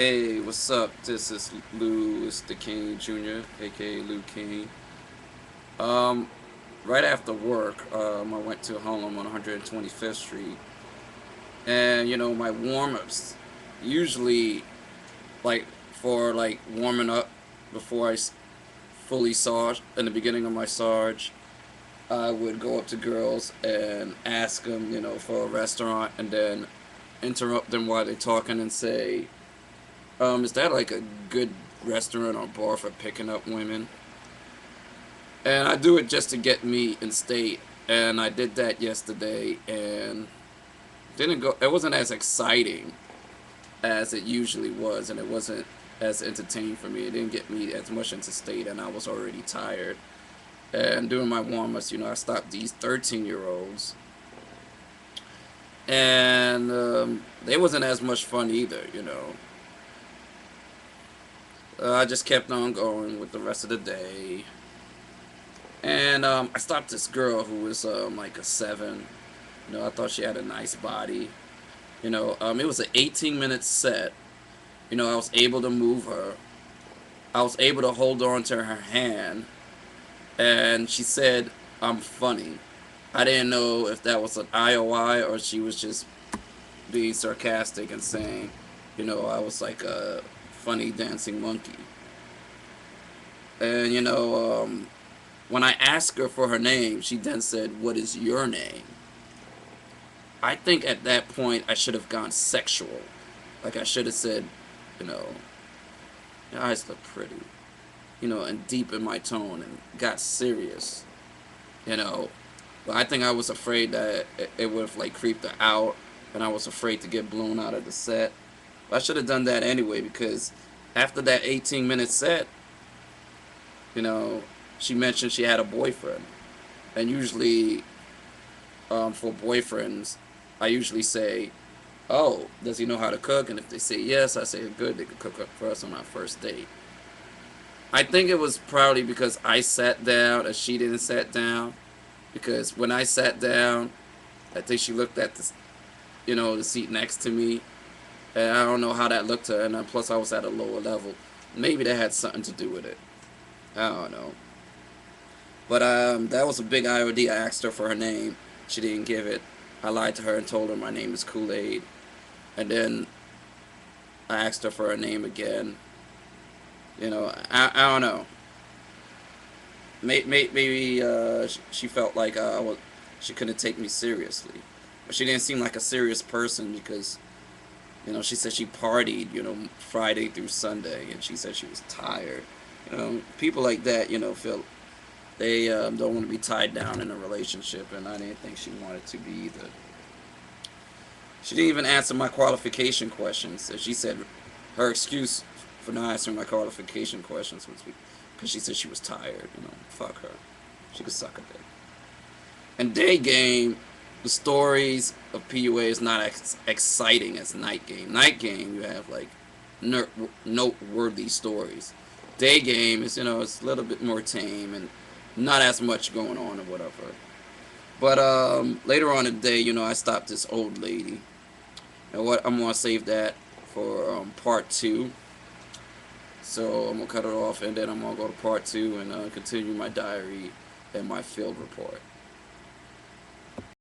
Hey, what's up? This is Louis the King Jr., aka LuCane. Um, right after work, I went to home on 125th Street, and my warm-ups usually for warming up before fully sarge in the beginning of my sarge. I would go up to girls and ask them, for a restaurant, and then interrupt them while they're talking and say, is that like a good restaurant or bar for picking up women? And I do it just to get me in state. And I did that yesterday, and didn't go. It wasn't as exciting as it usually was, and it wasn't as entertaining for me. It didn't get me as much into state, and I was already tired. And during my warm-ups, I stopped these 13-year-olds, and they wasn't as much fun either. I just kept on going with the rest of the day. And I stopped this girl who was like a 7. I thought she had a nice body. It was an 18-minute set. I was able to move her. I was able to hold on to her hand. And she said, "I'm funny." I didn't know if that was an IOI or she was just being sarcastic and saying, I was like a funny dancing monkey. And, when I asked her for her name, she then said, "What is your name?" I think at that point I should have gone sexual. Like I should have said, you know, "Your eyes look pretty," and deep in my tone and got serious, you know. But I think I was afraid that it would have like creeped her out, and I was afraid to get blown out of the set. But I should have done that anyway because after that 18-minute set, you know, she mentioned she had a boyfriend, and usually for boyfriends, I usually say, "Oh, does he know how to cook?" And if they say yes, I say, "Good, they could cook up for us on our first date." I think it was probably because I sat down and she didn't sit down. Because when I sat down, I think she looked at the seat next to me, and I don't know how that looked to her. And then plus, I was at a lower level. Maybe that had something to do with it. I don't know. But that was a big IOD. I asked her for her name. She didn't give it. I lied to her and told her my name is Kool-Aid. And then I asked her for her name again. I don't know. Maybe she felt like she couldn't take me seriously. But she didn't seem like a serious person because, she said she partied, Friday through Sunday, and she said she was tired. People like that, feel they don't want to be tied down in a relationship, and I didn't think she wanted to be either. She didn't even answer my qualification questions. So she said her excuse for not answering my qualification questions was because she said she was tired. Fuck her. She could suck a dick. And day game, the stories of PUA is not as exciting as night game. Night game, you have like noteworthy stories. Day game is, it's a little bit more tame and not as much going on or whatever. But later on in the day, I stopped this old lady. And what I'm gonna save that for part 2. So I'm gonna cut it off, and then I'm gonna go to part 2 and continue my diary and my field report.